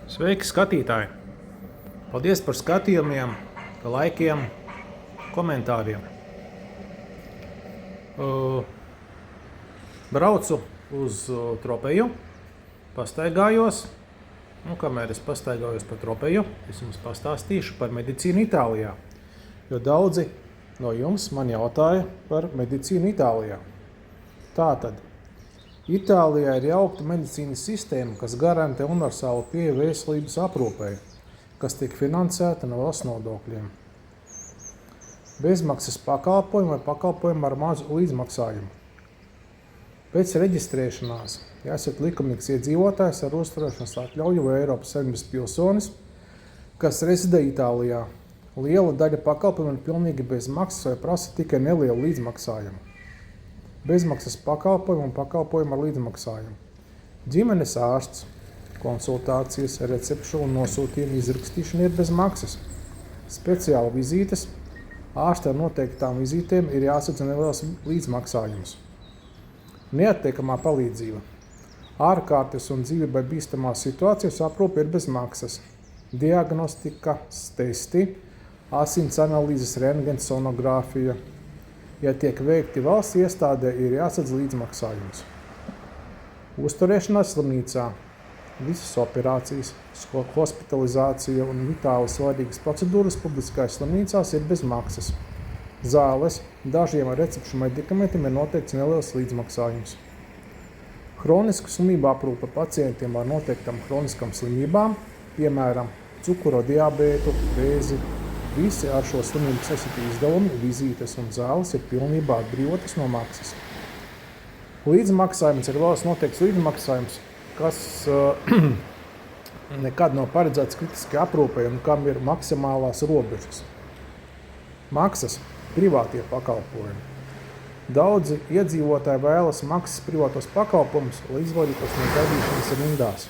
Sveiki, skatītāji! Paldies par skatījumiem, laikiem, komentāriem. Braucu uz Tropeju, pastaigājos. Kamēr es pastaigājos pa Tropeju, es jums pastāstīšu par medicīnu Itālijā. Jo daudzi no jums man jautāja par medicīnu Itālijā. Tātad, Itālijā ir jaukta medicīnas sistēma, kas garantē universālu pieeju veselības aprūpei, kas tiek finansēta no valsts nodokļiem. Bezmaksas pakalpojumi vai pakalpojumi ar mazu līdzmaksājumu. Pēc reģistrēšanās, ja esat likumīgs iedzīvotājs ar uzturēšanas atļauju vai Eiropas Savienības pilsonis, kas rezidē Itālijā, liela daļa pakalpojumu ir pilnīgi bez maksas vai prasa tikai nelielu līdzmaksājumu. Bezmaksas pakalpojumu un pakalpojumu ar līdzmaksājumu. Ģimenes ārsts, konsultācijas, recepšu un nosūtījumu izrakstīšana ir bez maksas. Speciāla vizītes, ārsta ar noteiktām vizītēm ir jāsadz neliels līdzmaksājums. Neattiekamā palīdzība. Ārkārtas un dzīvībai bīstamās situācijas aprūpe ir bez maksas. Diagnostika, testi, asins analīzes, rentgens, sonogrāfija. Ja tiek veikti valsts iestādē, ir jāsadz līdzmaksājums. Uzturēšanās slimnīcā. Visas operācijas, hospitalizācija un vitāli svarīgas procedūras publiskās slimnīcās ir bez maksas. Zāles, dažiem ar recepšu medikamentiem ir noteikts neliels līdzmaksājums. Hronisku slimību aprūpe pacientiem ar noteiktām hroniskām slimībām, piemēram, cukuro diabētu, vēzi. Visi ar šo slimību saistīti izdevumi, vizītes un zāles ir pilnībā atbrīvotas no maksas. Līdzmaksājums ir valsts noteikts līdzmaksājums, kas nekad nav paredzēts kritiski aprūpei un kam ir maksimālās robežas. Maksas privātie pakalpojumi. Daudzi iedzīvotāji vēlas maksas privātos pakalpojumus, lai izvairītos no gaidīšanas rindās,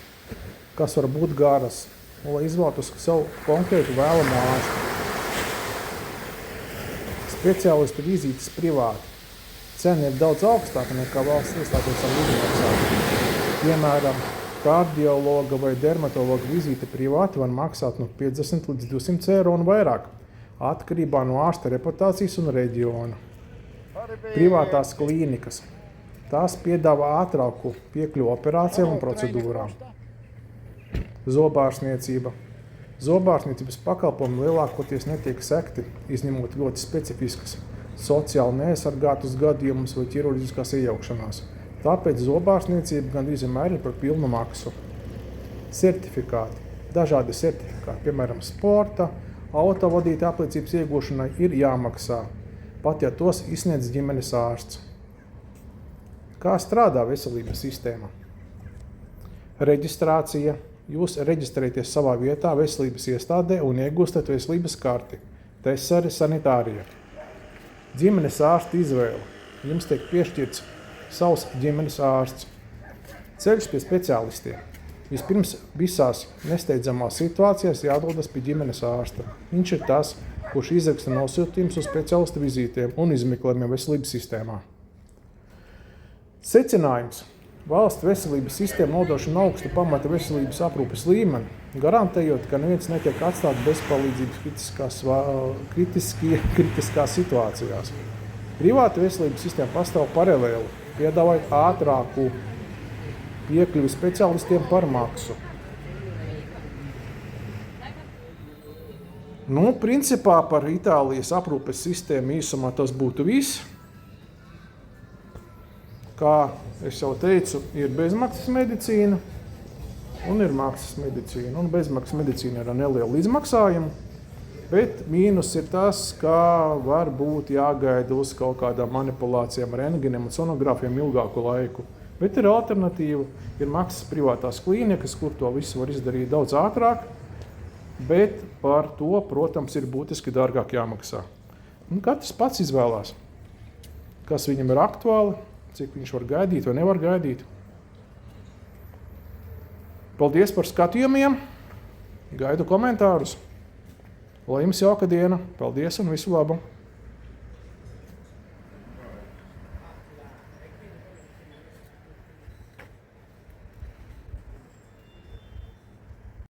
kas var būt garas, un lai izvēlētos savu konkrētu vēlamo ārstu. Speciālistu vizītes privāti. Cena ir daudz augstāka nekā valsts iestādes ar līdzmaksājumu. Piemēram, kardiologa vai dermatologa vizīte privāti var maksāt no 50 līdz 200 eiro un vairāk, atkarībā no ārsta reputācijas un reģiona. Privātās klīnikas. Tās piedāvā ātrāku piekļuvi operācijām un procedūrām. Zobārstniecība. Zobārstniecības pakalpojumi lielākoties netiek sekti, izņemot ļoti specifiskas, sociāli neaizsargātus gadījumus vai ķirurģiskās iejaukšanās. Tāpēc zobārstniecība gandrīz vienmēr ir par pilnu maksu. Certifikāti. Dažādi certifikāti, piemēram, sporta, autovadītāja apliecības iegūšanai ir jāmaksā, pat ja tos izsniedz ģimenes ārsts. Kā strādā veselības sistēma? Reģistrācija. Jūs reģistrēties savā vietā veselības iestādē un iegūstat veselības karti. Tesare sanitārija. Ģimenes ārsta izvēle. Jums tiek piešķirts savs ģimenes ārsts. Ceļš pie speciālistiem. Vispirms visās nesteidzamās situācijās jādodas pie ģimenes ārsta. Viņš ir tas, kurš izraksta nosūtījumus uz speciālistu vizītēm un izmeklējumiem veselības sistēmā. Secinājums. Valsts veselības sistēma nodrošina augstu pamata veselības aprūpes līmeni, garantējot, ka neviens netiek atstāts bez palīdzības kritiskās situācijās. Privāta veselības sistēma pastāv paralēli, piedāvājot ātrāku piekļuvi speciālistiem par maksu. Principā par Itālijas aprūpes sistēmu īsumā tas būtu viss. Kā es jau teicu, ir bezmaksas medicīna un ir maksas medicīna. Un bezmaksas medicīna ir ar nelielu līdzmaksājumu, bet mīnus ir tas, ka var būt jāgaida uz kaut kādām manipulācijām, rentgeniem un sonogrāfiem ilgāku laiku. Bet ir alternatīva, ir maksas privātās klīnikas, kur to visu var izdarīt daudz ātrāk, bet par to, protams, ir būtiski dārgāk jāmaksā. Un katrs pats izvēlās, kas viņam ir aktuāli, cik viņš var gaidīt vai nevar gaidīt. Paldies par skatījumiem, gaidu komentārus. Lai jums jauka diena, paldies un visu labu!